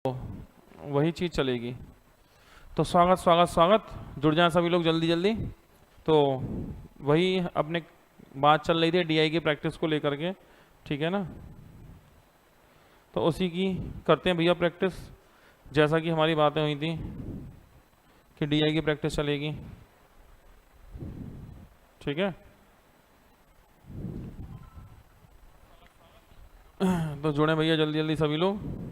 वही चीज़ चलेगी। तो स्वागत स्वागत स्वागत, जुड़ जाएं सभी लोग जल्दी जल्दी। तो वही अपने बात चल रही थी डीआई की प्रैक्टिस को लेकर के, ठीक है ना। तो उसी की करते हैं भैया प्रैक्टिस, जैसा कि हमारी बातें हुई थी कि डीआई की प्रैक्टिस चलेगी, ठीक है। तो जुड़े भैया जल्दी जल्दी सभी लोग,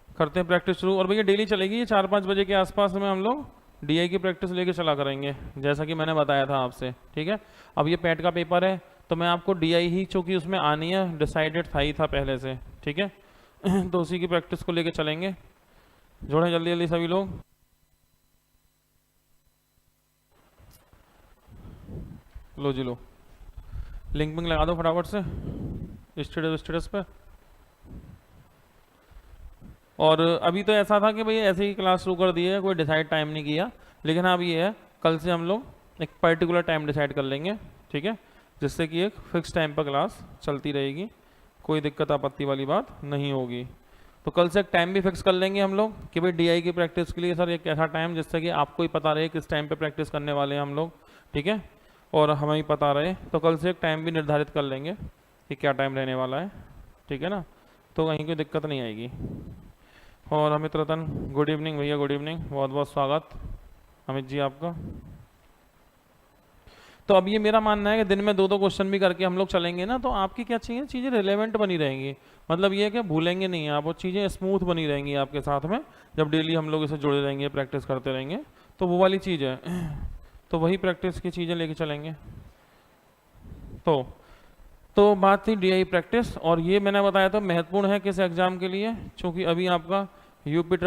करते हैं प्रैक्टिस शुरू। और भैया डेली चलेगी ये 4-5 बजे के आसपास में हम लोग डीआई की प्रैक्टिस लेके चला करेंगे, जैसा कि मैंने बताया था आपसे, ठीक है। अब ये पैट का पेपर है तो मैं आपको डीआई ही चूँकि उसमें आनी है डिसाइडेड था ही था पहले से, ठीक है। तो उसी की प्रैक्टिस को लेके चलेंगे। जुड़े जल्दी जल्दी सभी लोग। लो जी लो, लिंक विंक लगा दो फटाफट से स्टेटस पे। और अभी तो ऐसा था कि भाई ऐसे ही क्लास शुरू कर दी है, कोई डिसाइड टाइम नहीं किया, लेकिन अब ये है कल से हम लोग एक पर्टिकुलर टाइम डिसाइड कर लेंगे, ठीक है, जिससे कि एक फिक्स टाइम पर क्लास चलती रहेगी, कोई दिक्कत आपत्ति वाली बात नहीं होगी। तो कल से एक टाइम भी फिक्स कर लेंगे हम लोग कि भाई डीआई की प्रैक्टिस के लिए सर एक ऐसा टाइम जिससे कि आपको ही पता रहे किस टाइम पे प्रैक्टिस करने वाले हैं हम लोग, ठीक है, और हमें ही पता रहे। तो कल से एक टाइम भी निर्धारित कर लेंगे कि क्या टाइम रहने वाला है, ठीक है ना, तो कहीं कोई दिक्कत नहीं आएगी। और अमित रतन गुड इवनिंग भैया, गुड इवनिंग, बहुत बहुत स्वागत अमित जी आपका। तो अब ये मेरा मानना है कि दिन में 2-2 क्वेश्चन भी करके हम लोग चलेंगे ना, तो आपकी क्या चाहिए चीज़ें रिलेवेंट बनी रहेंगी, मतलब ये है कि भूलेंगे नहीं आप, वो चीज़ें स्मूथ बनी रहेंगी आपके साथ में जब डेली हम लोग इसे जुड़े रहेंगे, प्रैक्टिस करते रहेंगे, तो वो वाली चीज़ है। तो वही प्रैक्टिस की चीज़ें लेके चलेंगे। तो बात थी डीआई प्रैक्टिस, और ये मैंने बताया था महत्वपूर्ण है किस एग्जाम के लिए, क्योंकि अभी आपका यूपी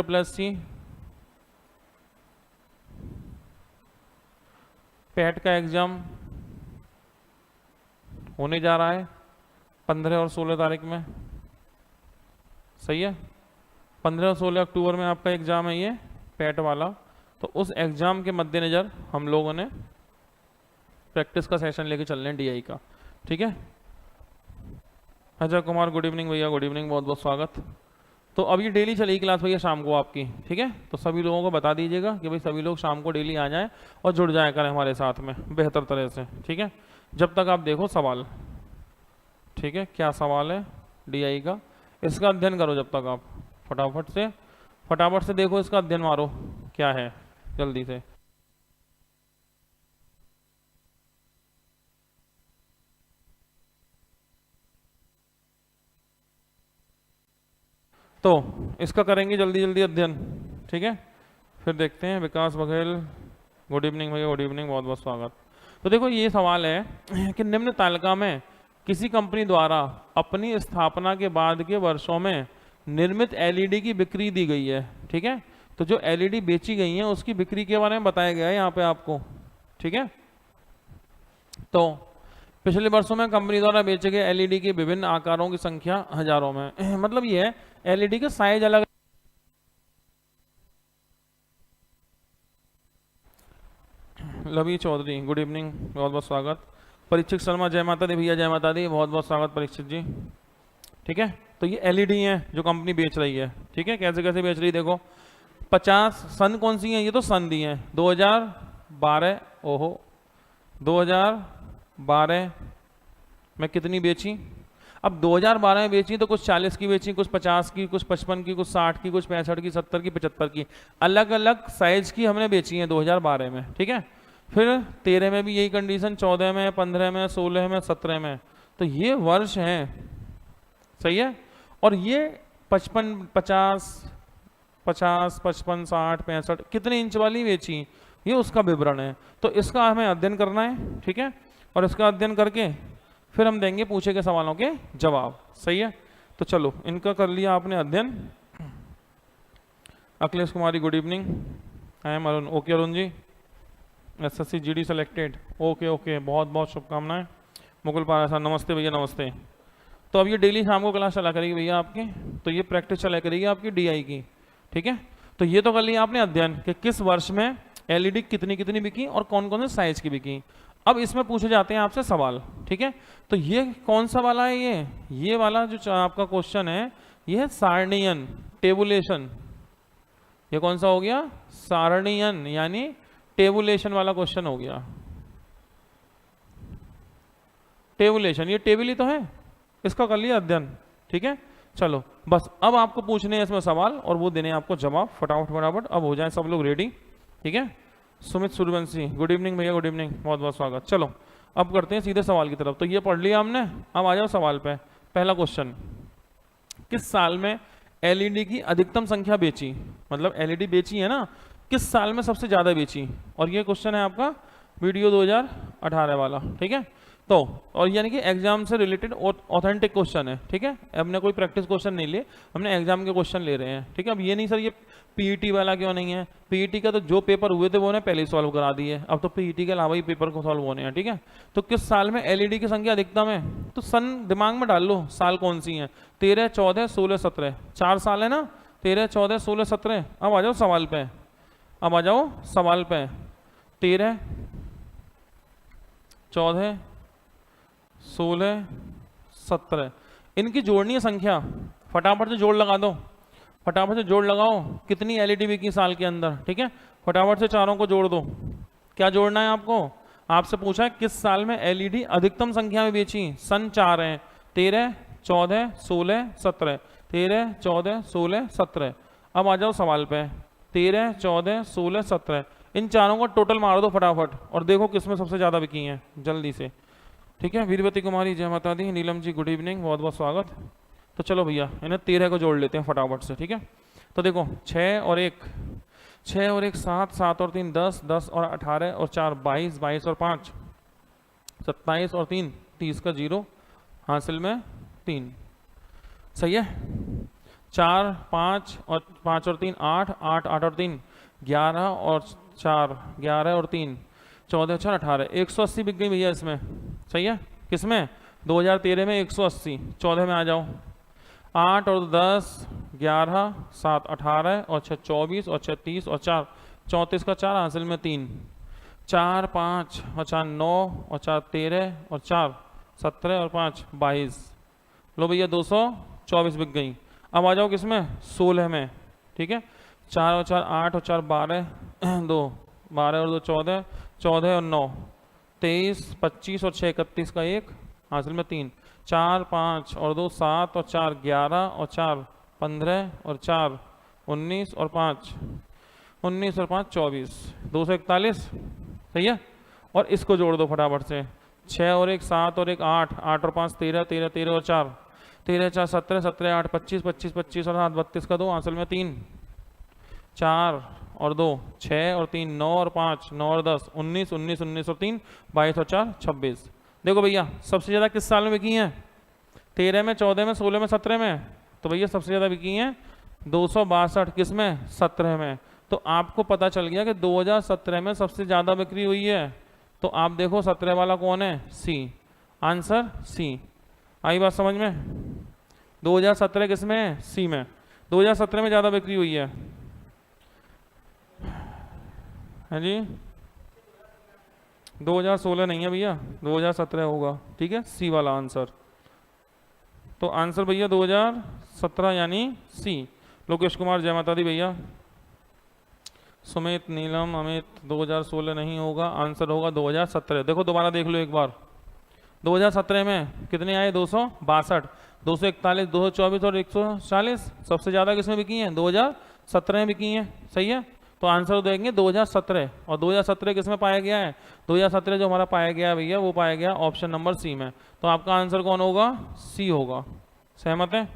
पैट का एग्जाम होने जा रहा है 15 और 16 तारीख में, सही है। 15 और 16 अक्टूबर में आपका एग्जाम है ये पैट वाला। तो उस एग्जाम के मद्देनज़र हम लोगों ने प्रैक्टिस का सेशन लेके चल रहे हैं डीआई का, ठीक है। अजय कुमार गुड इवनिंग भैया, गुड इवनिंग, बहुत बहुत स्वागत। तो अब ये डेली चलेगी क्लास भैया शाम को आपकी, ठीक है। तो सभी लोगों को बता दीजिएगा कि भाई सभी लोग शाम को डेली आ जाएं और जुड़ जाया करें हमारे साथ में बेहतर तरह से, ठीक है। जब तक आप देखो सवाल, ठीक है, क्या सवाल है डीआई का, इसका अध्ययन करो जब तक आप, फटाफट से देखो, इसका अध्ययन मारो क्या है जल्दी से। तो इसका करेंगे जल्दी जल्दी अध्ययन, ठीक है। फिर देखते हैं विकास बघेल गुड इवनिंग भैया, गुड इवनिंग, बहुत बहुत स्वागत। तो देखो ये सवाल है कि निम्न तालिका में किसी कंपनी द्वारा अपनी स्थापना के बाद के वर्षों में निर्मित एलईडी की बिक्री दी गई है, ठीक है। तो जो एलईडी बेची गई है उसकी बिक्री के बारे में बताया गया है यहाँ पे आपको, ठीक है। तो पिछले वर्षों में कंपनी द्वारा बेचे गए एलईडी के विभिन्न आकारों की संख्या हजारों में मतलब ये है एलईडी के साइज अलग। लवी चौधरी गुड इवनिंग, बहुत बहुत स्वागत। परीक्षित शर्मा जय माता दी भैया, जय माता दी, बहुत बहुत स्वागत परीक्षित जी, ठीक है। तो ये एलईडी है जो कंपनी बेच रही है, ठीक है। कैसे कैसे बेच रही है देखो, 50 सन कौन सी है, ये तो सन दी है 2012, ओहो 2012 में कितनी बेची, अब 2012 में बेची तो कुछ 40 की बेची, कुछ 50 की, कुछ 55 की, कुछ 60 की, कुछ 65 की, 70 की, 75 की, अलग अलग साइज की हमने बेची है 2012 में, ठीक है। फिर 13 में भी यही कंडीशन, 14 में, 15 में, 16 में, 17 में। तो ये वर्ष हैं, सही है। और ये 55, 50, 50, 55, 60, 65 कितने इंच वाली बेची, ये उसका विवरण है। तो इसका हमें अध्ययन करना है, ठीक है, और इसका अध्ययन करके फिर हम देंगे पूछे गए सवालों के जवाब, सही है। तो चलो इनका कर लिया आपने अध्ययन। Akhilesh Kumari good evening, I am Arun, okay Arun ji, SSC GD selected, okay okay, बहुत बहुत शुभकामनाएं। मुकुल पारा साहब नमस्ते भैया, नमस्ते। तो अब ये डेली शाम को क्लास चला करेगी भैया आपकी, तो ये प्रैक्टिस चला करेगी आपकी डीआई की, ठीक है। तो ये तो कर लिया आपने अध्ययन कि किस वर्ष में एलईडी कितनी कितनी बिकी और कौन कौन से साइज की बिकी। अब इसमें पूछे जाते हैं आपसे सवाल, ठीक है। तो ये कौन सा वाला है, ये वाला जो आपका क्वेश्चन है ये है सारणियन, टेबुलेशन, ये कौन सा हो गया? सारणीयन यानी टेबुलेशन वाला क्वेश्चन हो गया। टेबुलेशन, ये टेबल ही तो है, इसका कर लिया अध्ययन, ठीक है। चलो बस अब आपको पूछने हैं इसमें सवाल और वो देने हैं आपको जवाब, फटाफट फटाफट। अब हो जाए सब लोग रेडी, ठीक है। सुमित सूर्यवंशी, गुड इवनिंग भैया, गुड इवनिंग, बहुत बहुत स्वागत। चलो अब करते हैं सीधे सवाल की तरफ। तो ये पढ़ लिया हमने, अब आ जाओ सवाल पे। पहला क्वेश्चन, किस साल में एलईडी की अधिकतम संख्या बेची? मतलब एलईडी बेची है ना, किस साल में सबसे ज्यादा बेची? और ये क्वेश्चन है आपका वीडियो 2018 वाला, ठीक है। तो और यानी कि एग्जाम से रिलेटेड ऑथेंटिक क्वेश्चन है, ठीक है। हमने कोई प्रैक्टिस क्वेश्चन नहीं लिए, हमने एग्जाम के क्वेश्चन ले रहे हैं, ठीक है। अब ये नहीं सर ये पीईटी वाला क्यों नहीं है, पीईटी का तो जो पेपर हुए थे वो ने पहले ही सॉल्व करा दिए, अब तो पीईटी के अलावा ही पेपर को सॉल्व होने हैं, ठीक है। तो किस साल में एलईडी की संख्या अधिकतम है? तो सन दिमाग में डाल लो, साल कौन सी है? 13, 14, 16, 17, 4 साल है ना, 13, 14, 16, 17। अब आ जाओ सवाल पे, अब आ जाओ सवाल पे। 13, 14, 16, 17, इनकी जोड़नी है संख्या, फटाफट से जोड़ लगा दो, फटाफट से जोड़ लगाओ। कितनी एलईडी बिकी साल के अंदर, ठीक है। फटाफट से चारों को जोड़ दो। क्या जोड़ना है आपको? आपसे पूछा है किस साल में एलईडी अधिकतम संख्या में बेची? सन 4 है, 13, 14, 16, 17, 13, 14, 16, 17। अब आ जाओ सवाल पे, 13, 14, 16, 17, इन चारों का टोटल मार दो फटाफट और देखो किसमें सबसे ज्यादा बिकी हैं जल्दी से, ठीक है। वीरवती कुमारी, जय माता दी। नीलम जी, गुड इवनिंग, बहुत बहुत स्वागत। तो चलो भैया इन्हें 13 को जोड़ लेते हैं फटाफट से, ठीक है। तो देखो 6 और 1, 6 और 1 7, 7 और 3 10, 10 और 18 और 4 22, 22 और 5 27 और 3 30 का 0, हासिल में 3, सही है। 4, 5 और 5 और 3 8, 8, 8 और 3 11 और 4 11 और 3 14, 4, 18, 180 बिक गई भैया इसमें, सही है। किसमें? 2013 में 180। 14 में आ जाओ, 8 और 10 11, 7 18 और 6 24 और 6 30 और 4 34 का 4, हासिल में 3, 4 5 और 4 9 और 4 13 और 4 17 और 5 22। लो भैया 224 बिक गई। अब आ जाओ किसमें? 16 में, ठीक है। 4 और 4 8 और 4 12 2 12 और 2 14, 14 और 9 23, 25 और 6 31 का 1, हासिल में 3, 4 5 और 2 7 और 4 11 और 4 15 और 4 19 और 5 19 और 5 24, 241, सही है। और इसको जोड़ दो फटाफट से, 6 और 1 7 और 1 8, 8 और 5 13, 13 13 और 4 13 4 17, 17 8 25, 25 25 और 7 32 का 2, हासिल में 3, 4 और 2 6 और 3 9 और 5 9 और 10 19 19 19 और 3 22 और 4 26। देखो भैया सबसे ज़्यादा किस साल में बिकी हैं? 13 में, 14 में, 16 में, 17 में। तो भैया सबसे ज़्यादा बिकी हैं 262, किस में? 17 में। तो आपको पता चल गया कि 2017 में सबसे ज़्यादा बिक्री हुई है। तो आप देखो 17 वाला कौन है? सी, आंसर सी। आई बात समझ में? 2017 किस में है? सी में। 2017 में ज़्यादा बिक्री हुई है जी। 2016 नहीं है भैया, 2017 होगा, ठीक है। सी वाला आंसर। तो आंसर भैया 2017 यानी सी। लोकेश कुमार, जय माता दी भैया। सुमित, नीलम, अमित, 2016 नहीं होगा, आंसर होगा 2017। देखो दोबारा देख लो एक बार, 2017 में कितने आए? 262, 241, 224 और 140। सबसे ज़्यादा किसमें बिकी हैं? 2017 में बिकी हैं, सही है। तो आंसर देंगे 2017। और 2017 किस में पाया गया है? 2017 जो हमारा पाया गया है भैया वो पाया गया ऑप्शन नंबर सी में। तो आपका आंसर कौन होगा? सी होगा। सहमत है?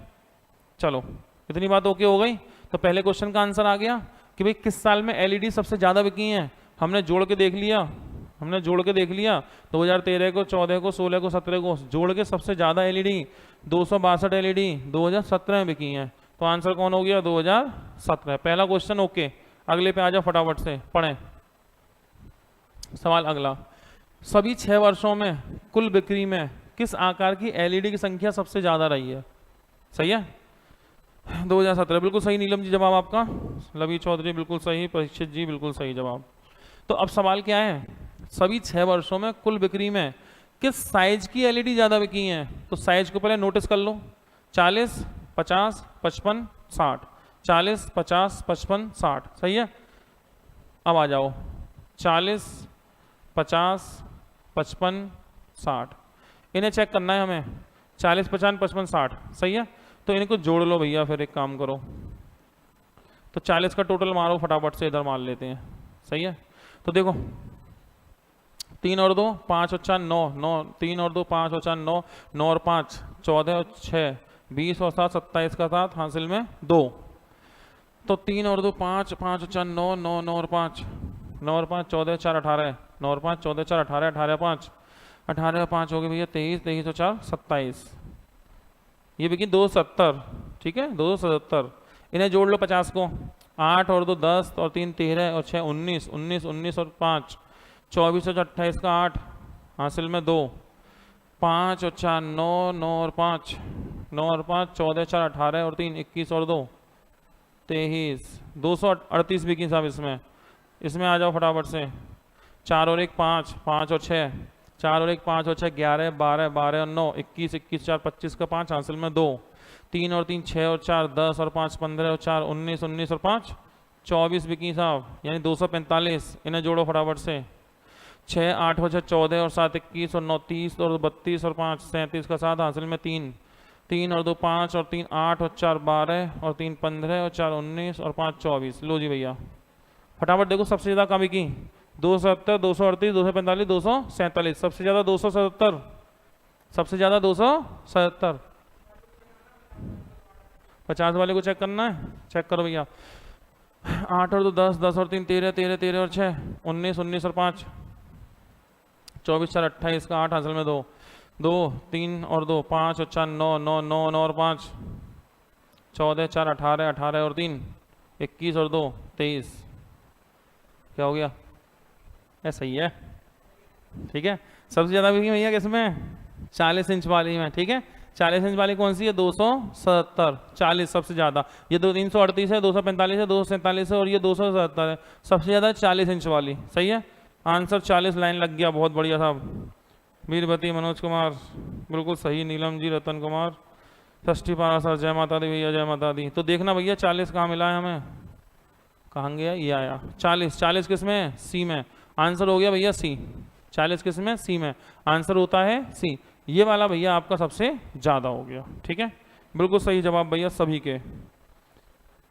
चलो इतनी बात ओके हो गई। तो पहले क्वेश्चन का आंसर आ गया कि भाई किस साल में एलईडी सबसे ज़्यादा बिकी हैं। हमने जोड़ के देख लिया, 2013 को, 14 को, 16 को, 17 को जोड़ के सबसे ज़्यादा एलईडी 262 एलईडी 2017 में बिकी हैं। तो आंसर कौन हो गया? 2017। पहला क्वेश्चन ओके। अगले पे आ जाओ फटाफट से पढ़ें। सवाल अगला, सभी 6 वर्षों में कुल बिक्री में किस आकार की एलईडी की संख्या सबसे ज़्यादा रही है? सही है, 2017 बिल्कुल सही। नीलम जी जवाब आपका। लवी चौधरी बिल्कुल सही। परीक्षित जी बिल्कुल सही जवाब। तो अब सवाल क्या है? सभी 6 वर्षों में कुल बिक्री में किस साइज की एलईडी ज़्यादा बिकी हैं? तो साइज को पहले नोटिस कर लो, 40, 50, 55, 60। 40, 50, 55, 60, सही है। अब आ जाओ 40, 50, 55, 60, इन्हें चेक करना है हमें। 40, 50, 55, 60, सही है। तो इनको जोड़ लो भैया, फिर एक काम करो, तो 40 का टोटल मारो फटाफट से, इधर मार लेते हैं, सही है। तो देखो 3 और 2 5 और 4 9, 9 3 और 2 5 और 4 9, 9 और 5 14 और 6 20 और 7 27 का 7 हासिल में 2। तो 3 और 2 5, 5 और 4 9, 9 9 और 5 9 और 5 14 4 18, 9 और 5 14 4 18, 18 5 18 और 5 हो गए भैया 23, 23 और 4 27, ये बिकी 270, ठीक है 277। इन्हें जोड़ लो 50 को, 8 और 2 10 और 3 13 और 6 19, 19 19 और 5 24 और 28 का 8 हासिल में 2, 5 और 4 9, 9 और 5 9 और 5 14 4 18 और 3 21 और 2 23, 238 बिकी साहब। इसमें आ जाओ फटाफट से, 4 और 1 5, 5 और 6 4 और 1 5 और 6 11 12 12 और 9 21 21 4 25 का 5 हासिल में 2, 3 और 3 6 और 4 10 और 5 15 और 4 19 19 और 5 24 बिकी साहब, यानी 245। इन्हें जोड़ो फटाफट से, 6 8 और 6 14 और 7 21 और 9 30 और 32 और 5 37 का 7 हासिल में 3, 3 और 2 5 और 3 8 और 4 12 और 3 15 और 4 19 और 5 24। लो जी भैया फटाफट देखो, सबसे ज़्यादा कमी की 270, 238, 245, 247, सबसे ज़्यादा 277, सबसे ज़्यादा 277। 50 वाले को चेक करना है, चेक करो भैया। 8 और 2 10, 10 और 3 13, 13 13 और 6 19, 19 और 5 24 4 28 का 8 हासिल में 2, 2 3 और 2 5 और 4 9, 9 9 9 और 5 14 4 18, 18 और 3 21 और 2 23। क्या हो गया? ऐसा ही है, ठीक है। सबसे ज़्यादा बिकी भैया किसमें? 40 इंच वाली में, ठीक है। 40 इंच वाली कौन सी है? 277, 40 सबसे ज़्यादा। ये 338 है, 245 है, 247 है और ये 277 है। सबसे ज़्यादा 40 इंच वाली, सही है। आंसर 40 लाइन लग गया, बहुत बढ़िया साहब। वीरवती मनोज कुमार बिल्कुल सही, नीलम जी रतन कुमार, षष्ठी पारा सर, जय माता दी भैया, जय माता दी। तो देखना भैया 40 कहाँ मिला है हमें, कहाँ गया? ये आया 40। 40 किस में? सी में। आंसर हो गया भैया सी। 40 किस में? सी में। आंसर होता है सी। ये वाला भैया आपका सबसे ज़्यादा हो गया, ठीक है। बिल्कुल सही जवाब भैया सभी के,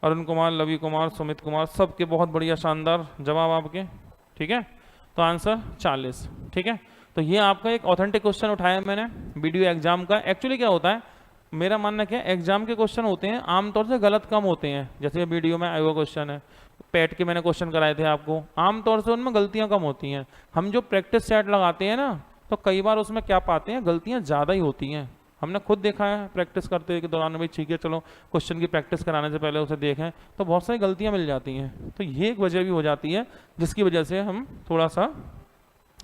अरुण कुमार, लवी कुमार, सुमित कुमार, सबके बहुत बढ़िया शानदार जवाब आपके, ठीक है। तो आंसर 40, ठीक है। तो ये आपका एक ऑथेंटिक क्वेश्चन उठाया मैंने वीडियो एग्जाम का। एक्चुअली क्या होता है, मेरा मानना क्या है, एग्जाम के क्वेश्चन होते हैं आमतौर से गलत कम होते हैं। जैसे वीडियो में आया हुआ क्वेश्चन है, पेट के मैंने क्वेश्चन कराए थे आपको, आमतौर से उनमें गलतियां कम होती हैं। हम जो प्रैक्टिस सेट लगाते हैं ना, तो कई बार उसमें क्या पाते हैं, गलतियां ज़्यादा ही होती हैं। हमने खुद देखा है प्रैक्टिस करते के दौरान, भाई ठीक है चलो क्वेश्चन की प्रैक्टिस कराने से पहले उसे देखें, तो बहुत सारी गलतियां मिल जाती हैं। तो ये एक वजह भी हो जाती है जिसकी वजह से हम थोड़ा सा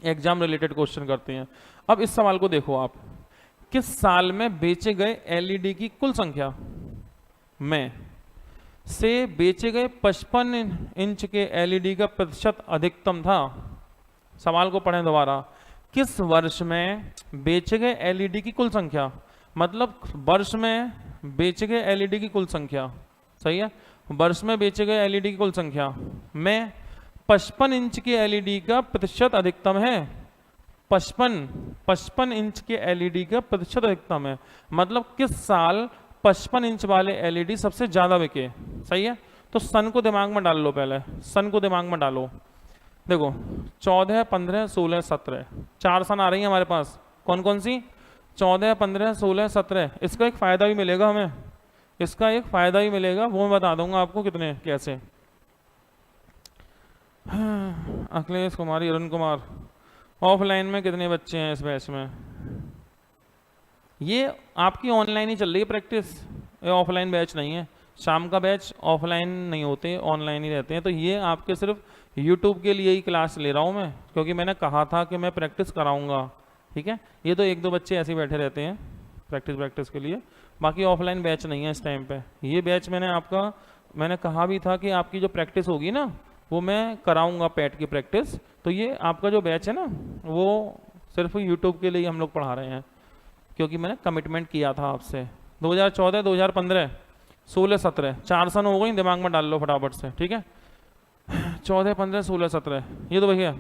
एग्जाम रिलेटेड क्वेश्चन करते हैं। अब इस सवाल को देखो आप, किस साल में बेचे गए एलईडी की कुल संख्या में से बेचे गए 55 इंच के एलईडी का प्रतिशत अधिकतम था? सवाल को पढ़ें दोबारा। किस वर्ष में बेचे गए एलईडी की कुल संख्या, मतलब वर्ष में बेचे गए एलईडी की कुल संख्या, सही है। वर्ष में बेचे गए एलईडी की कुल संख्या में 55 इंच की एलईडी का प्रतिशत अधिकतम है। 55 इंच के एलईडी का प्रतिशत अधिकतम है, मतलब किस साल 55 इंच वाले एलईडी सबसे ज्यादा बिके, सही है। तो सन को दिमाग में डाल लो, पहले सन को दिमाग में डालो। देखो 14 15 16 17 4 सन आ रही है हमारे पास, कौन कौन सी? 14 15 16 17। इसका एक फायदा भी मिलेगा हमें, इसका एक फायदा भी मिलेगा, वो मैं बता दूंगा आपको कितने कैसे। अखिलेश कुमारी, अरुण कुमार, ऑफलाइन में कितने बच्चे हैं इस बैच में? ये आपकी ऑनलाइन ही चल रही है प्रैक्टिस, ये ऑफलाइन बैच नहीं है। शाम का बैच ऑफलाइन नहीं होते, ऑनलाइन ही रहते हैं। तो ये आपके सिर्फ यूट्यूब के लिए ही क्लास ले रहा हूँ मैं, क्योंकि मैंने कहा था कि मैं प्रैक्टिस कराऊंगा, ठीक है। ये तो 1-2 बच्चे ऐसे ही बैठे रहते हैं प्रैक्टिस के लिए, बाकी ऑफलाइन बैच नहीं है इस टाइम पे। ये बैच मैंने कहा भी था कि आपकी जो प्रैक्टिस होगी ना, वो मैं कराऊंगा पेट की प्रैक्टिस। तो ये आपका जो बैच है ना, वो सिर्फ यूट्यूब के लिए हम लोग पढ़ा रहे हैं, क्योंकि मैंने कमिटमेंट किया था आपसे। 2014 2015 16 17, 4 सन हो गई, दिमाग में डाल लो फटाफट से, ठीक है। 14 15 16 17, ये तो भैया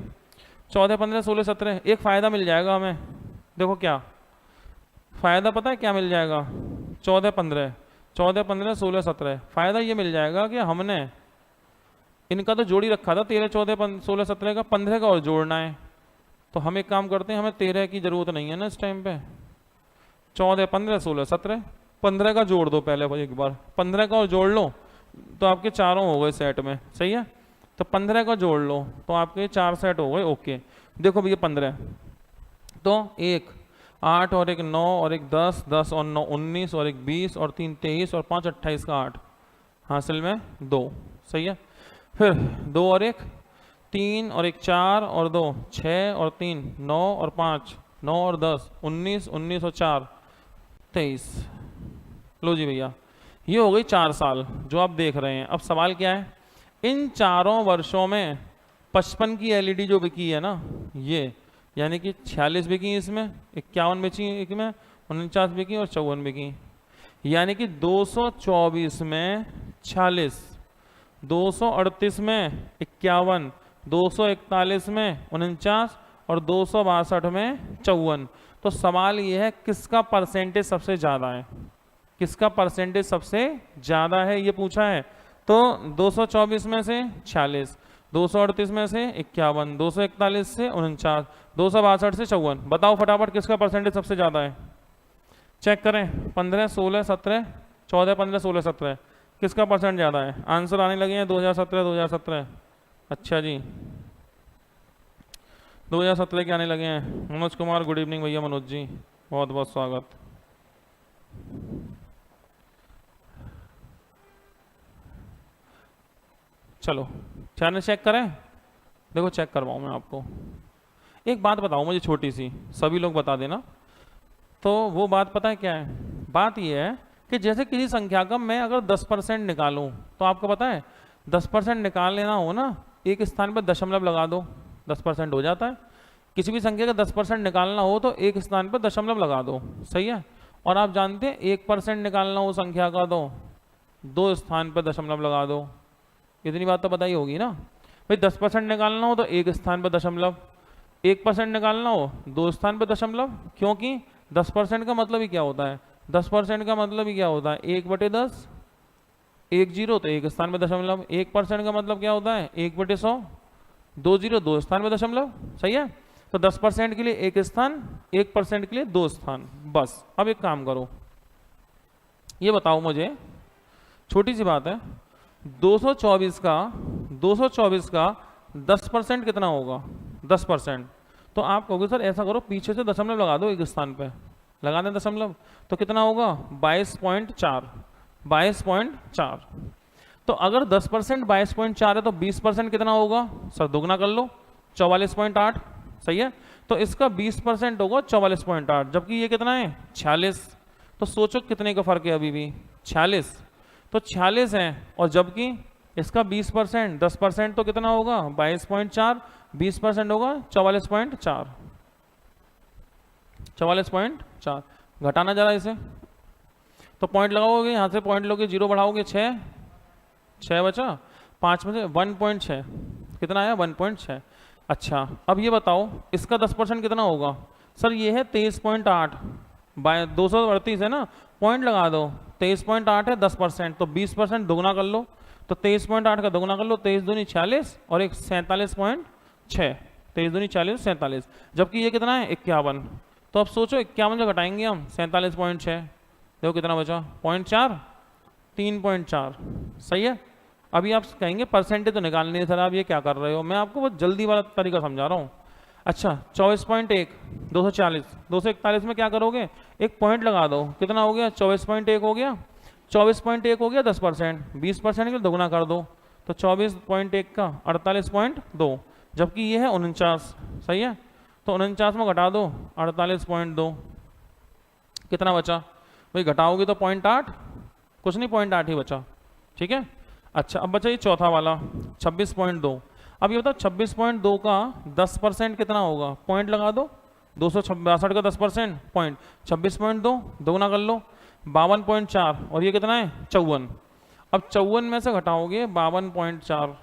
14 15 16 17। एक फ़ायदा मिल जाएगा हमें, देखो क्या फ़ायदा पता है क्या मिल जाएगा। 14 15 16 17, फ़ायदा ये मिल जाएगा कि हमने इनका तो जोड़ी रखा था 13 14 16 17 का, 15 का और जोड़ना है। तो हम एक काम करते हैं, हमें 13 की ज़रूरत नहीं है ना इस टाइम पे। 14 15 16 17, 15 का जोड़ दो पहले भाई एक बार, 15 का और जोड़ लो तो आपके चारों हो गए सेट में, सही है। तो 15 का जोड़ लो तो आपके 4 सेट हो गए, ओके। देखो भैया 15 तो 1 8 और 1 9 और 1 10, 10 और 9 19 और 1 20 और 3 23 और 5 28 का 8, हासिल में 2, सही है। फिर 2 और 1 3 और 1 4 और 2 6 और 3 9 और 5 9 और 10 19 19 और 4 23। लो जी भैया, ये हो गई 4 साल जो आप देख रहे हैं। अब सवाल क्या है, इन चारों वर्षों में 55 की एलईडी जो बिकी है ना, ये यानी कि 46 बिकी इसमें, 51 बिकी एक में, 49 बिकी और 54 बिकी, यानी कि 224 में 46, 238 में 51, 241 में 49 और 262 में 54। तो सवाल ये है किसका परसेंटेज सबसे ज़्यादा है, किसका परसेंटेज सबसे ज़्यादा है ये पूछा है। तो 224 में से 46, 238 में से 51, 241 से 49, 262 से 54, बताओ फटाफट किसका परसेंटेज सबसे ज़्यादा है। चेक करें, 15 16 17, 14 15 16 17, किसका परसेंट ज़्यादा है। आंसर आने लगे हैं 2017 2017। अच्छा जी 2017 के आने लगे हैं। मनोज कुमार, गुड इवनिंग भैया मनोज जी, बहुत बहुत स्वागत। चलो चैनल चेक करें, देखो चेक करवाऊँ मैं आपको। एक बात बताऊँ मुझे छोटी सी, सभी लोग बता देना। तो वो बात पता है क्या है, बात ये है कि जैसे किसी संख्या का मैं अगर 10% निकालूं, तो आपको पता है 10% निकाल लेना हो ना, एक स्थान पर दशमलव लगा दो 10% हो जाता है। किसी भी संख्या का 10% निकालना हो तो एक स्थान पर दशमलव लगा दो, सही है। और आप जानते हैं 1% निकालना हो संख्या का तो 2 स्थान पर दशमलव लगा दो। इतनी बात तो पता ही होगी ना भाई, 10% निकालना हो तो एक स्थान पर दशमलव, 1% निकालना हो 2 स्थान पर दशमलव, क्योंकि 10% का मतलब ही क्या होता है, 10% का मतलब ही क्या होता है 1/10, 1 0 तो एक स्थान पर दशमलव। 1% का मतलब क्या होता है 1/100, 2 0 2 स्थान पर दशमलव, सही है। तो 10% के लिए एक स्थान, 1% के लिए 2 स्थान, बस। अब एक काम करो, ये बताओ मुझे, छोटी सी बात है, 224 का 10% कितना होगा, 10%। तो आप कहोगे सर ऐसा करो पीछे से दशमलव लगा दो एक स्थान पे, लगा दें दशमलव, तो कितना होगा 22.4, 22.4। तो अगर 10% 22.4 है तो 20% कितना होगा सर, दोगुना कर लो 44.8, सही है। तो इसका 20% होगा 44.8, जबकि ये कितना है 46। तो सोचो कितने का फर्क है अभी भी, 46। तो 46 है, और जबकि इसका 20%, 10% तो कितना होगा 22.4, 20% होगा 44.4, 44.4। घटाना जरा इसे, तो पॉइंट लगाओगे यहाँ से, पॉइंट लोगे 0 बढ़ाओगे 6, 6 बचा, 5 में से 1.6 कितना आया 1.6। अच्छा अब ये बताओ इसका 10% कितना होगा सर, ये है 23.8, 238 है ना, पॉइंट लगा दो, 23.8 है 10%, तो 20% दोगुना कर लो, तो 23.8 का दोगुना कर लो, 23 दूनी 46 और एक 47.6, 23 दूनी 40 47, जबकि ये कितना है 51। तो अब सोचो 51 से घटाएंगे हम 47.6, देखो कितना बचा 0.4, 3.4, सही है। अभी आप कहेंगे परसेंटेज तो निकालनी है सर, आप ये क्या कर रहे हो, मैं आपको बहुत जल्दी वाला तरीका समझा रहा हूँ। अच्छा 24.1, 240, 241 में क्या करोगे, एक पॉइंट लगा दो, कितना हो गया 24.1 हो गया, 24.1 हो गया 10%, 20% के लिए दोगुना कर दो, तो 24.1 का 48.2, जबकि ये है 49, सही है। तो 49 में घटा दो 48.2, कितना बचा भाई, घटाओगे तो 0.8, कुछ नहीं 0.8 ही बचा, ठीक है। अच्छा अब बचा ये चौथा वाला 26.2। अब ये बताओ 26.2 का 10% कितना होगा, पॉइंट लगा दो, 262 का 10% पॉइंट 26.2, दोगुना कर लो, 52.4 और ये कितना है 54। अब 54 में से घटाओगे 52.4,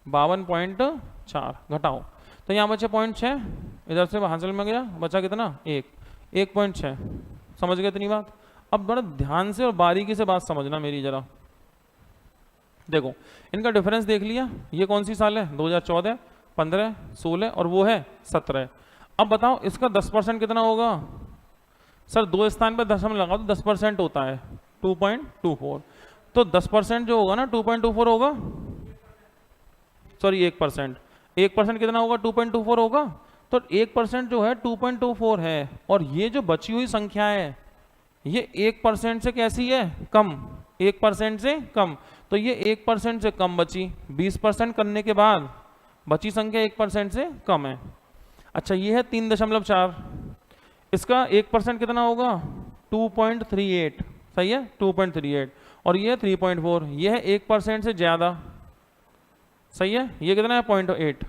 52.4 घटाओ तो यहाँ बचे 0.6, इधर से हासिल में गया, बचा कितना 1.6। समझ गए इतनी बात? अब बड़ा ध्यान से और बारीकी से बात समझना मेरी जरा। देखो इनका डिफरेंस देख लिया, ये कौन सी साल है 2014, 15, 16 और वो है 17। अब बताओ इसका 10% कितना होगा? सर दो स्थान पर दशमलव लगा तो 10% होता है 2.24। तो 10% जो होगा ना 2.24 होगा, सॉरी 1%। 1% कितना होगा 2.24 होगा। तो 1% जो है 2.24 है, और ये जो बची हुई संख्या है ये 1% से कैसी है कम, 1% से कम। तो ये 1% से कम बची, 20% करने के बाद बची संख्या 1% से कम है। अच्छा ये है 3.4, इसका 1% कितना होगा 2.38, सही है 2.38, और ये 3.4, ये है 1% से ज्यादा, सही है। ये कितना है 0.8,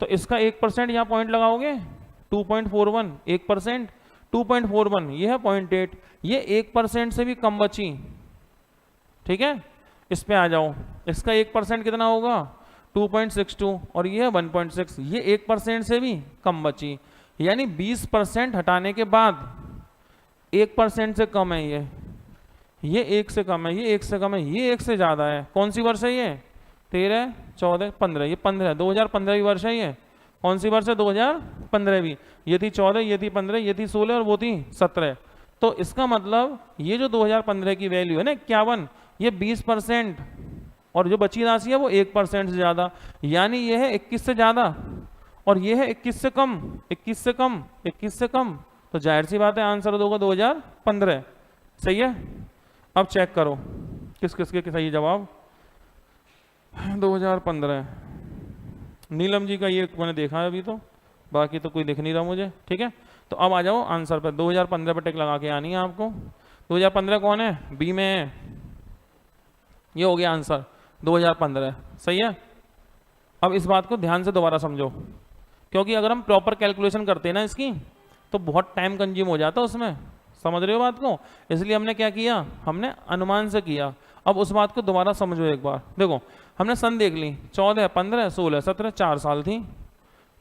तो इसका 1% यहाँ पॉइंट लगाओगे 2.41, 1% 2.41, ये है 0.8, ये 1% से भी कम बची। ठीक है, इस पे आ जाओ, इसका 1% कितना होगा 2.62 और ये है 1.6, ये 1% से भी कम बची। यानी 20% हटाने के बाद 1% से कम है ये 1 से कम है, ये 1 से कम है, ये 1 से ज्यादा है। कौन सी वर्ष है ये 13, 14, 15, ये 15, 2015 की वर्ष है ये। कौन सी वर्ष है 2015 भी, ये थी 14, ये थी 15, ये थी 16 और वो थी 17। तो इसका मतलब ये जो 2015 की वैल्यू है ना 51, ये 20% और जो बची राशि है वो 1% से ज्यादा, यानी ये है 21 से ज्यादा और ये है 21 से कम, 21 से कम, 21 से कम। तो जाहिर सी बात है आंसर होगा 2015, सही है। अब चेक करो किस किस के सही जवाब। 2015 नीलम जी का ये मैंने देखा है अभी, तो बाकी तो कोई दिख नहीं रहा मुझे। ठीक है, तो अब आ जाओ आंसर पर। 2015 पर टिक लगा के आनी है आपको। 2015 कौन है, बी में है, ये हो गया आंसर 2015, सही है। अब इस बात को ध्यान से दोबारा समझो, क्योंकि अगर हम प्रॉपर कैलकुलेशन करते हैं ना इसकी तो बहुत टाइम कंज्यूम हो जाता है उसमें, समझ रहे हो बात को। इसलिए हमने क्या किया, हमने अनुमान से किया। अब उस बात को दोबारा समझो एक बार। देखो हमने सन देख ली, 14, 15, 16, 17, 4 साल थी।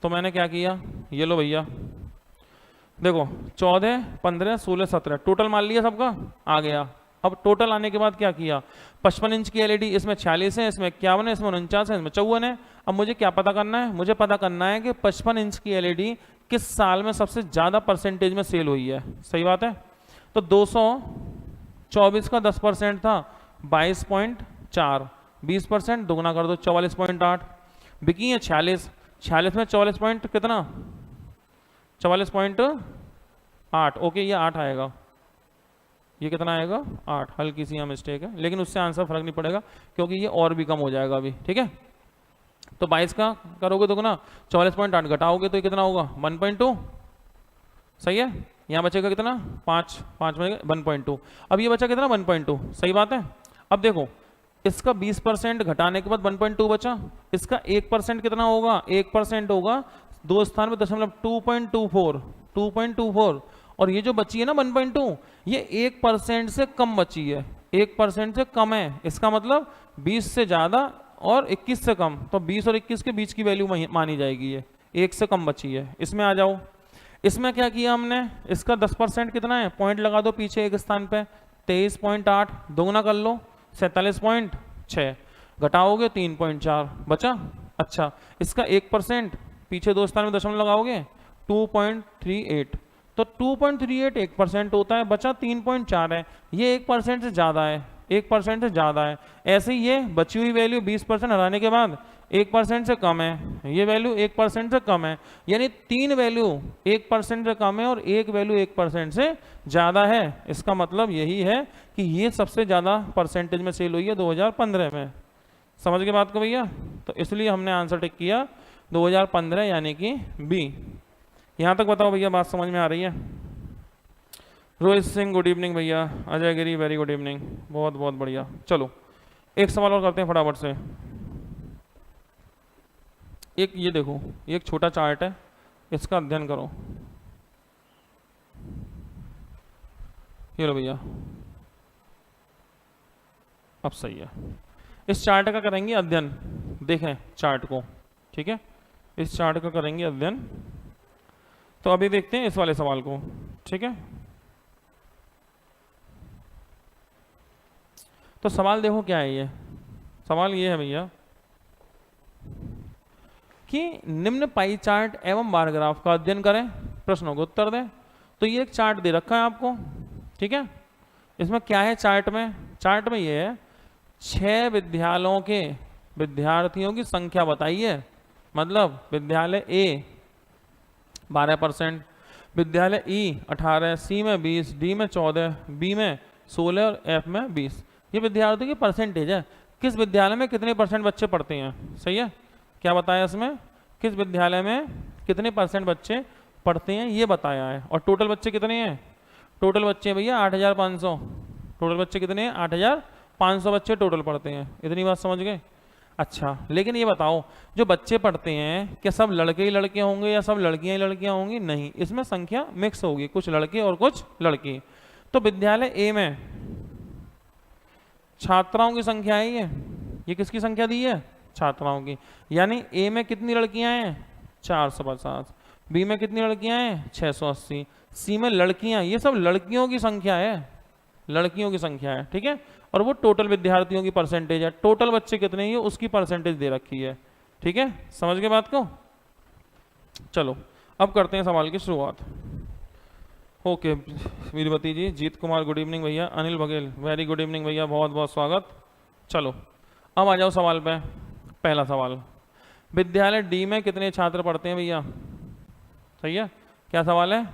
तो मैंने क्या किया, ये लो भैया देखो 14, 15, 16, 17 टोटल मान लिया सबका, आ गया। अब टोटल आने के बाद क्या किया, 55 इंच की एलईडी, इसमें 46 है, इसमें 51 है, इसमें 49 है, इसमें 54 है। अब मुझे क्या पता करना है, मुझे पता करना है कि 55 इंच की एलईडी किस साल में सबसे ज्यादा परसेंटेज में सेल हुई है। सही बात है। तो 224 का 10% था 22.4, 20% दुगना कर दो 44.8। बिकी है 46, 46 में 44 पॉइंट कितना 44.8, ओके ये 8 आएगा, ये कितना आएगा 8। हल्की सी यहाँ मिस्टेक है लेकिन उससे आंसर फर्क नहीं पड़ेगा क्योंकि ये और भी कम हो जाएगा अभी। ठीक है, तो 22 का करोगे तो ना 44.8 घटाओगे तो ये कितना होगा 1.2, सही है। यहाँ बचेगा कितना 5, 5 में 1.2। अब ये बचा कितना 1.2, सही बात है। अब देखो इसका 20% घटाने के बाद 1.2 बचा, इसका 1% कितना होगा, 1% होगा दो स्थान पे दशमलव 2.24, और ये जो बची है ना 1.2 ये 1% से कम बची है, 1% से कम है। इसका मतलब 20 से ज्यादा और 21 से कम, तो 20 और 21 के बीच की वैल्यू मानी जाएगी, ये 1 से कम बची है। इसमें आ जाओ, इसमें क्या किया हमने, इसका 10% कितना है, पॉइंट लगा दो पीछे एक स्थान पे 23.8, दोगुना कर लो 47.6, घटाओगे 3.4 बचा। अच्छा इसका 1% पीछे दो स्थान में दशमलव लगाओगे 2.38, तो 2.38 1% होता है, बचा 3.4 है, ये 1% से ज्यादा है, 1% से ज्यादा है। ऐसे ही ये बची हुई वैल्यू 20% हटाने के बाद 1% से कम है, ये वैल्यू 1% से कम है, यानी 3 वैल्यू 1% से कम है और एक वैल्यू 1% से ज्यादा है। इसका मतलब यही है कि ये सबसे ज्यादा परसेंटेज में सेल हुई है 2015 में। समझ गए बात को भैया। तो इसलिए हमने आंसर टिक किया 2015 यानी कि बी। यहां तक बताओ भैया बात समझ में आ रही है। रोहित सिंह गुड इवनिंग भैया, अजय गिरी वेरी गुड इवनिंग, बहुत बहुत बढ़िया। चलो एक सवाल और करते हैं फटाफट से। एक ये देखो, ये एक छोटा चार्ट है, इसका अध्ययन करो। ये लो भैया, अब सही है। इस चार्ट का करेंगे अध्ययन, देखें चार्ट को, ठीक है, इस चार्ट का करेंगे अध्ययन। तो अभी देखते हैं इस वाले सवाल को, ठीक है। तो सवाल देखो क्या है, ये सवाल ये है भैया कि निम्न पाई चार्ट एवं बार ग्राफ का अध्ययन करें, प्रश्नों को उत्तर दें। तो ये एक चार्ट दे रखा है आपको, ठीक है। इसमें क्या है चार्ट में, चार्ट में ये है 6 विद्यालयों के विद्यार्थियों की संख्या बताइए। मतलब विद्यालय ए 12%, विद्यालय ई 18, सी में 20, डी में 14, बी में 16 और एफ में 20। ये विद्यार्थियों की परसेंटेज है, किस विद्यालय में कितने % बच्चे पढ़ते हैं। सही है, क्या बताया इसमें, किस विद्यालय में कितने % बच्चे पढ़ते हैं ये बताया है। और टोटल बच्चे कितने हैं, टोटल बच्चे भैया 8500, टोटल बच्चे कितने हैं 8500 बच्चे टोटल पढ़ते हैं। इतनी बात समझ गए। अच्छा, लेकिन ये बताओ जो बच्चे पढ़ते हैं क्या सब लड़के ही लड़के होंगे या सब लड़कियां ही लड़कियां होंगी। नहीं, इसमें संख्या मिक्स होगी, कुछ लड़के और कुछ लड़की। तो विद्यालय ए में छात्राओं की संख्या है, ये किसकी संख्या दी है, छात्राओं की। यानी ए में कितनी लड़कियां हैं 450, बी में कितनी लड़कियां हैं 680, सी में लड़कियां, ये सब लड़कियों की संख्या है, लड़कियों की संख्या है, ठीक है। और वो टोटल विद्यार्थियों की परसेंटेज है, टोटल बच्चे कितने हैं उसकी परसेंटेज दे रखी है, ठीक है। समझ गए बात को। चलो अब करते हैं सवाल की शुरुआत। ओके वीरवती जी, जीत कुमार गुड इवनिंग भैया, Anil Baghel very good evening भैया, बहुत बहुत स्वागत। चलो अब आ जाओ सवाल पे। पहला सवाल, विद्यालय डी में कितने छात्र पढ़ते हैं भैया। सही है, क्या सवाल है,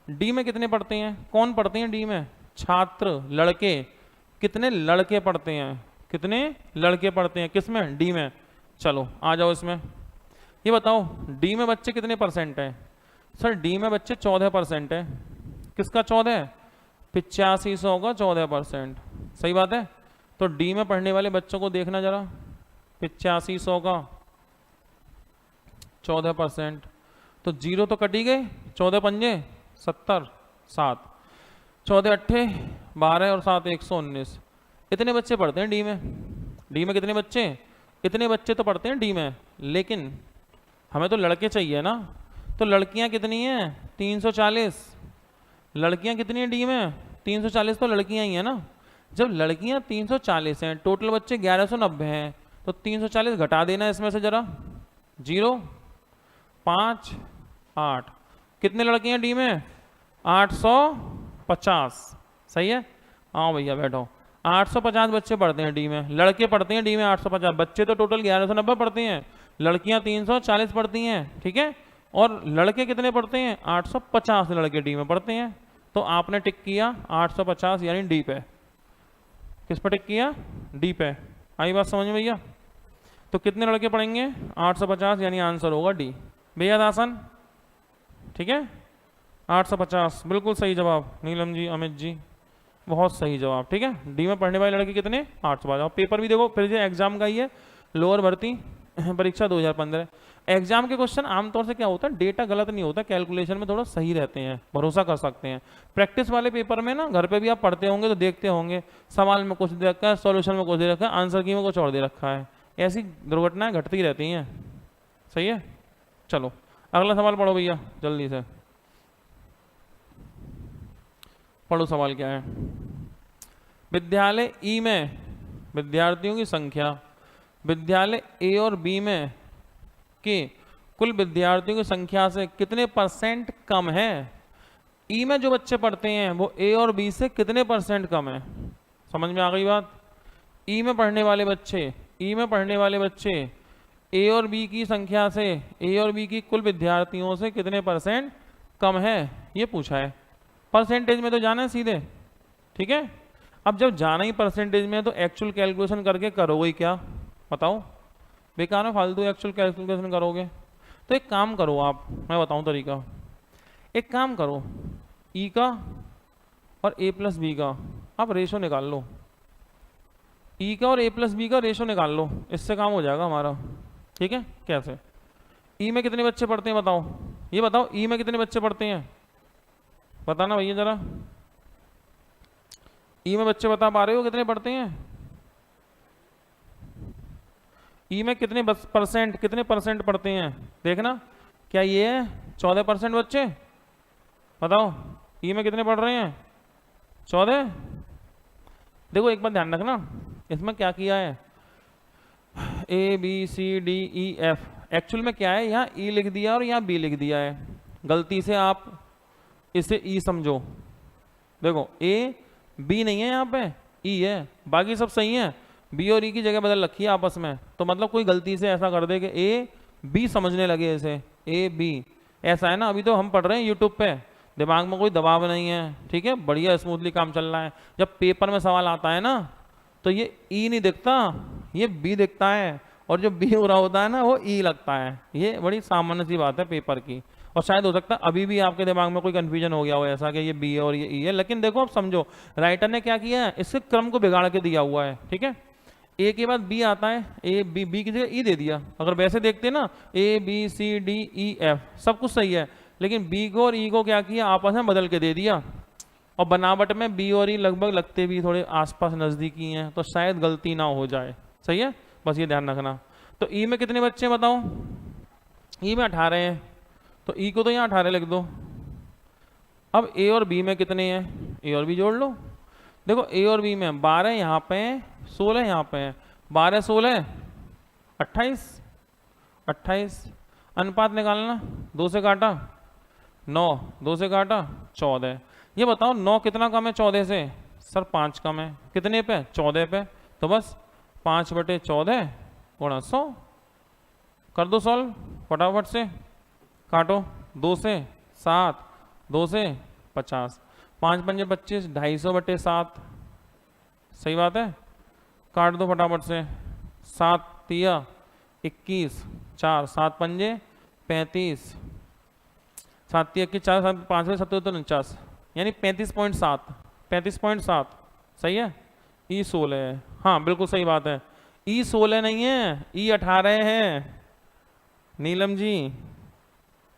डी में कितने पढ़ते हैं, कौन पढ़ते हैं डी में, छात्र लड़के, कितने लड़के पढ़ते हैं, कितने लड़के पढ़ते हैं किसमें, डी में। चलो आ जाओ इसमें, ये बताओ डी में बच्चे कितने % है। सर डी में बच्चे 14% है, किसका 14, 8500 का 14%। सही बात है। तो डी में पढ़ने वाले बच्चों को देखना जरा, 8500 का 14%, तो जीरो तो कटी गए, 14 पंजे 70, 7, 14 अट्ठे 12 और 7 119। इतने बच्चे पढ़ते हैं डी में। डी में कितने बच्चे, इतने बच्चे तो पढ़ते हैं डी में, लेकिन हमें तो लड़के चाहिए ना। तो लड़कियां कितनी हैं 340, लड़कियां कितनी हैं डी में 340, तो लड़कियां ही हैं ना। जब लड़कियां 340 हैं, टोटल बच्चे 1190 हैं, तो 340 घटा देना इसमें से जरा, 0 5 8, कितने लड़के हैं डी में 850। सही है, आओ भैया बैठो। 850 बच्चे पढ़ते हैं डी में, लड़के पढ़ते हैं डी में 850, बच्चे तो टोटल 1190 पढ़ते हैं, लड़कियां 340 पढ़ती हैं, ठीक है। और लड़के कितने पढ़ते हैं 850 लड़के डी में पढ़ते हैं। तो आपने टिक किया 850 यानी डी पे, किस पे टिक किया, डी पे। आई बात समझ में भैया। तो कितने लड़के पढ़ेंगे 850 यानी आंसर होगा डी। बेहद आसान, ठीक है, 850 बिल्कुल सही जवाब। नीलम जी, अमित जी, बहुत सही जवाब, ठीक है। डी में पढ़ने वाले लड़के कितने 850। पेपर भी देखो फिर, जो एग्जाम का ही है, लोअर भर्ती परीक्षा 2015। एग्जाम के क्वेश्चन आमतौर से क्या होता है, डेटा गलत नहीं होता, कैलकुलेशन में थोड़ा सही रहते हैं, भरोसा कर सकते हैं। प्रैक्टिस वाले पेपर में ना, घर पे भी आप पढ़ते होंगे तो देखते होंगे, सवाल में कुछ दे रखा है, सॉल्यूशन में कुछ दे रखा है, आंसर की में कुछ और दे रखा है। ऐसी दुर्घटनाएं घटती रहती हैं। सही है, चलो अगला सवाल पढ़ो भैया जल्दी से, पढ़ो सवाल क्या है। विद्यालय ई में विद्यार्थियों की संख्या विद्यालय ए और बी में के कुल विद्यार्थियों की संख्या से कितने % कम है। ई में जो बच्चे पढ़ते हैं वो ए और बी से कितने % कम है। समझ में आ गई बात। ई में पढ़ने वाले बच्चे, ई में पढ़ने वाले बच्चे ए और बी की संख्या से, ए और बी की कुल विद्यार्थियों से कितने % कम है, ये पूछा है। परसेंटेज में तो जाना है सीधे, ठीक है। अब जब जाना ही परसेंटेज में तो एक्चुअल कैलकुलेशन करके करोगे क्या, बताओ, बेकार में फालतू एक्चुअल कैलकुलेशन करोगे। तो एक काम करो आप, मैं बताऊं तरीका। एक काम करो, ई का और ए प्लस बी का आप रेशो निकाल लो, ई का और ए प्लस बी का रेशो निकाल लो, इससे काम हो जाएगा हमारा, ठीक है। कैसे, ई में कितने बच्चे पढ़ते हैं बताओ, ये बताओ ई में कितने बच्चे पढ़ते हैं, बताना भैया जरा। ई में बच्चे बता पा रहे हो कितने पढ़ते हैं? ई में कितने परसेंट पढ़ते हैं? देखना, क्या ये है 14% बच्चे? बताओ ई में कितने पढ़ रहे हैं? 14। देखो एक बात ध्यान रखना, इसमें क्या किया है, ABCDEF, एक्चुअल में क्या है, यहाँ ई लिख दिया और यहाँ बी लिख दिया है, गलती से आप इसे ई समझो। देखो ए बी नहीं है, यहाँ पे ई है, बाकी सब सही है, बी और ई की जगह बदल रखी है आपस में, तो मतलब कोई गलती से ऐसा कर दे कि ए बी समझने लगे इसे, ए बी, ऐसा है ना। अभी तो हम पढ़ रहे हैं यूट्यूब पे, दिमाग में कोई दबाव नहीं है, ठीक है, बढ़िया स्मूथली काम चल रहा है। जब पेपर में सवाल आता है ना, तो ये ई नहीं दिखता, ये बी दिखता है, और जो बी हो रहा होता है ना वो ई लगता है। ये बड़ी सामान्य सी बात है पेपर की, और शायद हो सकता है अभी भी आपके दिमाग में कोई कंफ्यूजन हो गया हो ऐसा कि ये बी है और ये ई है, लेकिन देखो अब समझो राइटर ने क्या किया है, इसके क्रम को बिगाड़ के दिया हुआ है, ठीक है। ए के बाद बी आता है, ए बी, बी की जगह ई दे दिया। अगर वैसे देखते ना ABCDEF सब कुछ सही है, लेकिन बी को और ई को क्या किया, आपस में बदल के दे दिया, और बनावट में बी और ई लगभग लगते भी थोड़े आसपास नजदीकी हैं, तो शायद गलती ना हो जाए। सही है, बस ये ध्यान रखना। तो ई में कितने बच्चे हैं बताओ? ई में 18 हैं, तो ई को तो यहाँ 18 लिख दो। अब ए और बी में कितने हैं, ए और बी जोड़ लो। देखो ए और बी में 12 यहाँ पे हैं, 16 यहाँ पे हैं, 12 16 28। अनुपात निकालना, 2 से काटा 9, 2 से काटा 14। ये बताओ 9 कितना कम है 14 से? सर 5 कम है, कितने पे? 14 पे। तो बस 5/14 गुणा 100 कर दो सॉल्व फटाफट से, काटो, 2 से 7, 2 से 50, 5 पंजे 25, 250/7, सही बात है, काट दो फटाफट से, 7 तिया 21, 4 7 पंजे 35, 7 तिया 21, 4 7 5 77 49, यानी 35.7 सही है। ई 16 है, हाँ बिल्कुल सही बात है, ई 16 नहीं है, ई 18 है नीलम जी,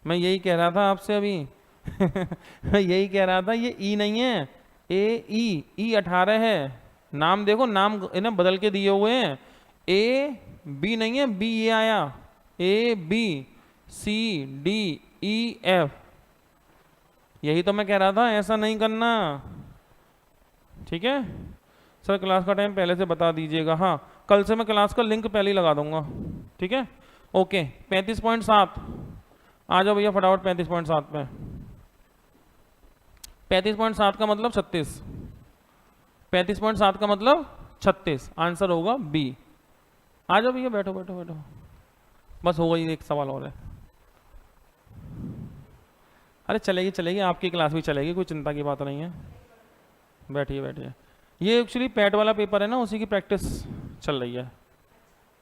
मैं यही कह रहा था आपसे अभी मैं यही कह रहा था, ये ई नहीं है, ई 18 है। नाम देखो, नाम इन्हें बदल के दिए हुए हैं, ए बी नहीं है, बी ये आया, ABCDEF, यही तो मैं कह रहा था, ऐसा नहीं करना, ठीक है। सर क्लास का टाइम पहले से बता दीजिएगा, हाँ कल से मैं क्लास का लिंक पहले ही लगा दूंगा, ठीक है। ओके 35.7, आ जाओ भैया फटाफट 35.7 पे। 35.7 का मतलब 36, 35.7 का मतलब 36, आंसर होगा बी। आ जाओ भैया, बैठो बैठो बैठो, बस हो गई, एक सवाल और है। अरे चलेगी चलेगी, आपकी क्लास भी चलेगी, कोई चिंता की बात नहीं है, बैठिए बैठिए। ये एक्चुअली पैट वाला पेपर है ना, उसी की प्रैक्टिस चल रही है।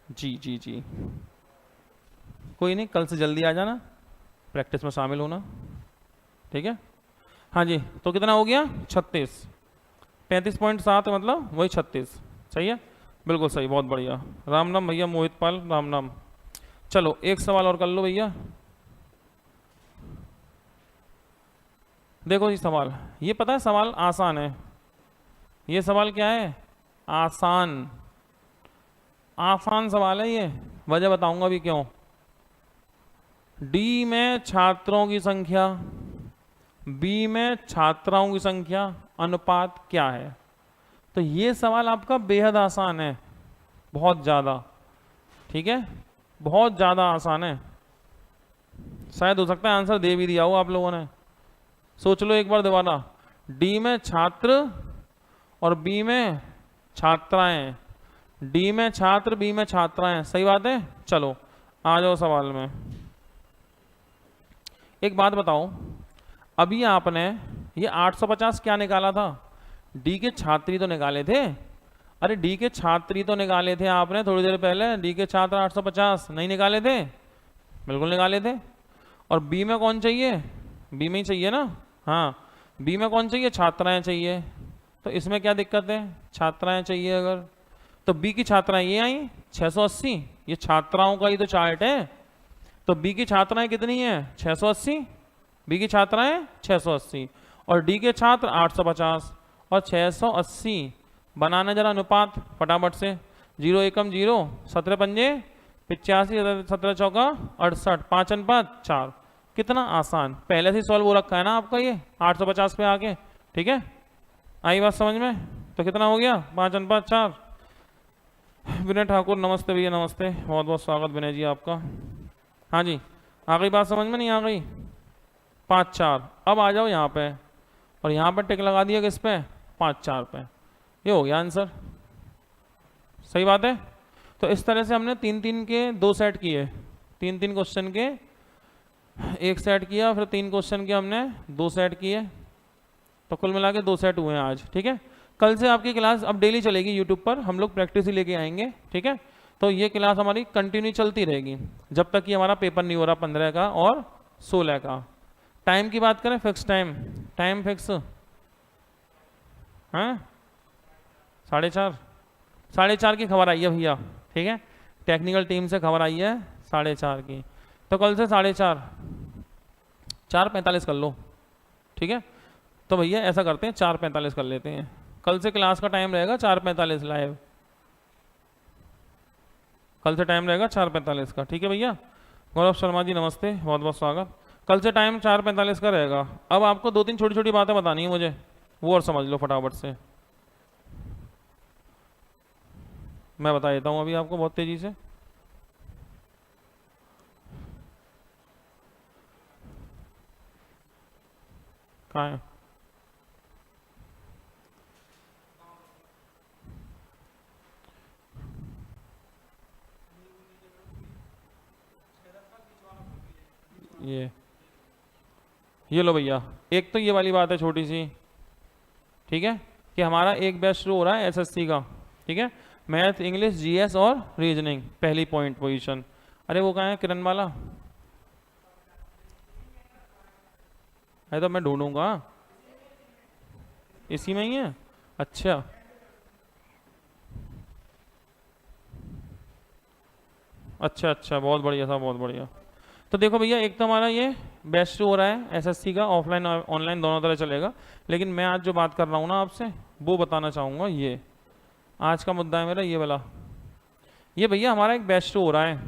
जी जी जी, कोई नहीं, कल से जल्दी आ जाना, प्रैक्टिस में शामिल होना, ठीक है। हाँ जी, तो कितना हो गया 36, 35.7 मतलब वही 36, सही है, बिल्कुल सही, बहुत बढ़िया। राम नाम भैया, मोहित पाल, राम नाम। चलो एक सवाल और कर लो भैया। देखो ये सवाल, ये पता है सवाल आसान है, ये सवाल क्या है, आसान, आसान सवाल है ये, वजह बताऊंगा अभी क्यों। डी में छात्रों की संख्या, बी में छात्राओं की संख्या, अनुपात क्या है? तो ये सवाल आपका बेहद आसान है, बहुत ज़्यादा, ठीक है, बहुत ज़्यादा आसान है। शायद हो सकता है आंसर दे भी दिया हो आप लोगों ने, सोच लो एक बार दोबारा। डी में छात्र और बी में छात्राएं, डी में छात्र बी में छात्राएं, सही बात है। चलो आ जाओ सवाल में। एक बात बताओ, अभी आपने ये 850 क्या निकाला था? डी के छात्री तो निकाले थे, अरे डी के छात्री तो निकाले थे आपने थोड़ी देर पहले, डी के छात्र 850 नहीं निकाले थे? बिल्कुल निकाले थे। और बी में कौन चाहिए? बी में ही चाहिए ना, हाँ बी में कौन चाहिए? छात्राएं चाहिए। तो इसमें क्या दिक्कत है? छात्राएं चाहिए अगर, तो बी की छात्राएं ये आई 680, ये छात्राओं का ही तो चार्ट है, तो बी की छात्राएं कितनी है? 680, बी की छात्राएं 680 और डी के छात्र 850, और 680 बनाना जरा अनुपात फटाफट से। 0 एकम 0, 17 पंजे 85, 17 चौका 68, 5:4। कितना आसान, पहले से सॉल्व हो रखा है ना आपका ये 850 पे आके। ठीक है, आई बात समझ में? तो कितना हो गया 5:4। विनय ठाकुर नमस्ते भैया, नमस्ते, बहुत बहुत स्वागत विनय जी आपका। हाँ जी, आ गई बात समझ में? नहीं आ गई? 5:4। अब आ जाओ यहाँ पे और यहाँ पर टिक लगा दिया किस पे? 5:4 पे। ये हो गया आंसर। सही बात है। तो इस तरह से हमने 3-3 के 2 सेट किए, 3-3 क्वेश्चन के 1 सेट किया, फिर 3 क्वेश्चन के हमने 2 सेट किए, तो कुल मिला के 2 सेट हुए हैं आज। ठीक है, कल से आपकी क्लास अब डेली चलेगी यूट्यूब पर, हम लोग प्रैक्टिस ही लेके आएंगे। ठीक है, तो ये क्लास हमारी कंटिन्यू चलती रहेगी जब तक कि हमारा पेपर नहीं हो रहा 15 का और 16 का। टाइम की बात करें, फिक्स टाइम, टाइम फिक्स, हाँ 4:30, 4:30 की खबर आई है भैया। ठीक है, टेक्निकल टीम से खबर आई है 4:30 की, तो कल से 4:30, 4:45 कर लो। ठीक है, तो भैया ऐसा करते हैं 4:45 कर लेते हैं। कल से क्लास का टाइम रहेगा 4:45 लाइव, कल से टाइम रहेगा 4:45 का। ठीक है भैया, गौरव शर्मा जी नमस्ते, बहुत बहुत स्वागत। कल से टाइम 4:45 का रहेगा। अब आपको 2-3 छोटी छोटी बातें बतानी है मुझे, वो और समझ लो फटाफट से। मैं बता देता हूँ अभी आपको बहुत तेजी से। कहाँ है? ये लो भैया, एक तो ये वाली बात है छोटी सी, ठीक है, कि हमारा एक बैच शुरू हो रहा है एसएससी का। ठीक है, मैथ, इंग्लिश, जीएस और रीजनिंग, पहली पॉइंट पोजीशन। अरे वो कहाँ है किरण वाला? है तो मैं ढूंढूंगा, इसी में ही है। अच्छा, अच्छा अच्छा, बहुत बढ़िया था, बहुत बढ़िया। तो देखो भैया, एक तो हमारा ये बैच शुरू हो रहा है एसएससी का, ऑफलाइन और ऑनलाइन दोनों तरह चलेगा, लेकिन मैं आज जो बात कर रहा हूँ ना आपसे, वो बताना चाहूँगा। ये आज का मुद्दा है मेरा ये वाला। ये भैया हमारा एक बैच शुरू हो रहा है,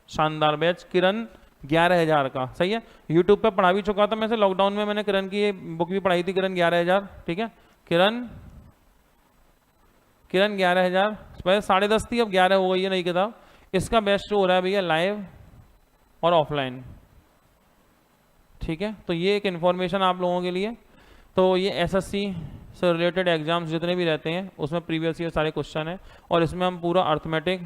शानदार बैच, किरण 11,000 का। सही है, यूट्यूब पे पढ़ा भी चुका था मैं से, लॉकडाउन में मैंने किरण की ये बुक भी पढ़ाई थी, किरण 11,000। ठीक है, किरण 11,000, पहले 10.5 थी, अब 11 हो गई है नई किताब। इसका बैच शुरू हो रहा है भैया लाइव और ऑफलाइन। ठीक है, तो ये एक इन्फॉर्मेशन आप लोगों के लिए। तो ये एसएससी से रिलेटेड एग्जाम्स जितने भी रहते हैं उसमें प्रीवियस ईयर सारे क्वेश्चन हैं, और इसमें हम पूरा अर्थमेटिक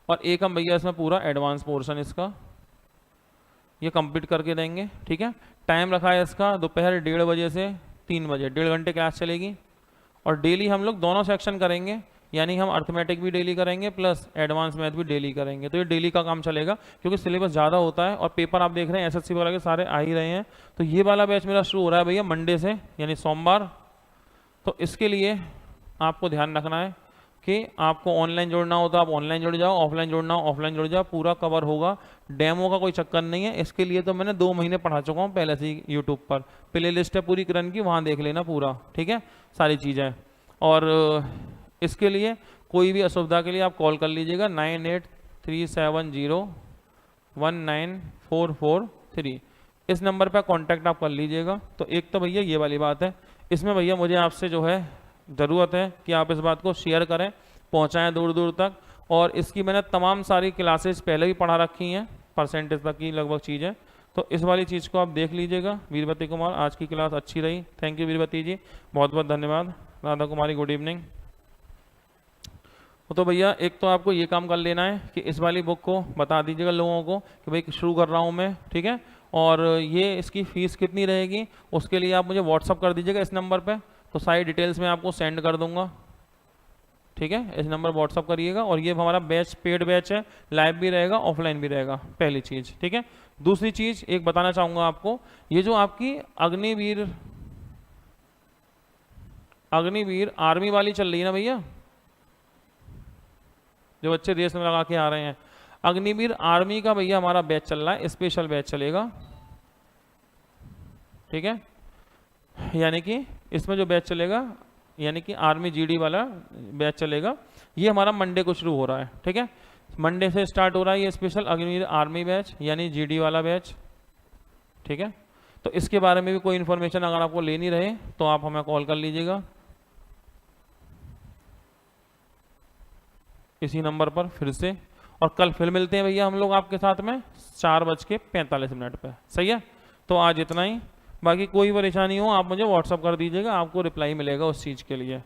और एक हम भैया इसमें पूरा एडवांस पोर्शन इसका ये कंप्लीट करके देंगे। ठीक है, टाइम रखा है इसका दोपहर 1:30 बजे से 3 बजे, 1.5 घंटे क्लास चलेगी। और डेली हम लोग दोनों सेक्शन करेंगे, यानी हम अर्थमेटिक भी डेली करेंगे प्लस एडवांस मैथ भी डेली करेंगे। तो ये डेली का काम चलेगा क्योंकि सिलेबस ज़्यादा होता है और पेपर आप देख रहे हैं एसएससी वगैरह के सारे आ ही रहे हैं। तो ये वाला बैच मेरा शुरू हो रहा है भैया मंडे से, यानी सोमवार। तो इसके लिए आपको ध्यान रखना है कि आपको ऑनलाइन जुड़ना हो तो आप ऑनलाइन जुड़ जाओ, ऑफलाइन जुड़ना हो ऑफलाइन जुड़ जाओ, पूरा कवर होगा। डेमो का कोई चक्कर नहीं है। इसके लिए तो मैंने 2 महीने पढ़ा चुका हूँ पहले से ही, यूट्यूब पर प्ले लिस्ट है पूरी किरण की, वहाँ देख लेना पूरा। ठीक है, सारी चीज़ें। और इसके लिए कोई भी असुविधा के लिए आप कॉल कर लीजिएगा 9837019443, इस नंबर पर कांटेक्ट आप कर लीजिएगा। तो एक तो भैया ये वाली बात है, इसमें भैया मुझे आपसे जो है ज़रूरत है कि आप इस बात को शेयर करें, पहुंचाएं दूर दूर तक। और इसकी मैंने तमाम सारी क्लासेस पहले भी पढ़ा रखी हैं, परसेंटेज तक की लगभग चीज़ें, तो इस वाली चीज़ को आप देख लीजिएगा। वीरवती कुमार, आज की क्लास अच्छी रही, थैंक यू वीरवती जी, बहुत बहुत धन्यवाद। Radha Kumari, good evening. तो भैया एक तो आपको ये काम कर लेना है कि इस वाली बुक को बता दीजिएगा लोगों को कि भाई शुरू कर रहा हूँ मैं। ठीक है, और ये इसकी फ़ीस कितनी रहेगी उसके लिए आप मुझे व्हाट्सअप कर दीजिएगा इस नंबर पे, तो सारी डिटेल्स मैं आपको सेंड कर दूंगा। ठीक है, इस नंबर व्हाट्सअप करिएगा। और ये हमारा बैच पेड बैच है, लाइव भी रहेगा ऑफलाइन भी रहेगा, पहली चीज़। ठीक है, दूसरी चीज़ एक बताना चाहूँगा आपको, ये जो आपकी अग्निवीर आर्मी वाली चल रही है ना भैया, जो बच्चे रेस में लगा के आ रहे हैं, अग्निवीर आर्मी का भैया हमारा बैच चल रहा है, स्पेशल बैच चलेगा। ठीक है, यानी कि इसमें जो बैच चलेगा, यानी कि आर्मी जीडी वाला बैच चलेगा, ये हमारा मंडे को शुरू हो रहा है। ठीक है, मंडे से स्टार्ट हो रहा है ये स्पेशल अग्निवीर आर्मी बैच यानी जीडी वाला बैच। ठीक है, तो इसके बारे में भी कोई इन्फॉर्मेशन अगर आपको लेनी रहे तो आप हमें कॉल कर लीजिएगा इसी नंबर पर फिर से। और कल फिर मिलते हैं भैया हम लोग आपके साथ में 4:45 पे। सही है, तो आज इतना ही। बाकी कोई परेशानी हो आप मुझे व्हाट्सअप कर दीजिएगा, आपको रिप्लाई मिलेगा उस चीज़ के लिए।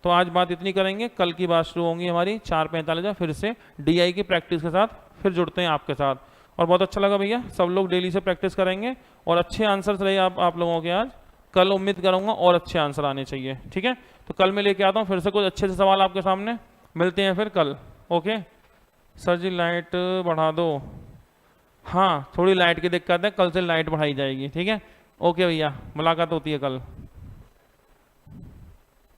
तो आज बात इतनी करेंगे, कल की बात शुरू होंगी हमारी 4:45 फिर से डीआई की प्रैक्टिस के साथ फिर जुड़ते हैं आपके साथ। और बहुत अच्छा लगा भैया, सब लोग डेली से प्रैक्टिस करेंगे और अच्छे आंसर्स रहे आप लोगों के आज। कल उम्मीद करूंगा और अच्छे आंसर आने चाहिए। ठीक है, तो कल मैं लेके आता हूँ फिर से कुछ अच्छे से सवाल आपके सामने। मिलते हैं फिर कल। ओके सर जी, लाइट बढ़ा दो। हाँ, थोड़ी लाइट की दिक्कत है, कल से लाइट बढ़ाई जाएगी। ठीक है, ओके भैया, मुलाकात होती है कल।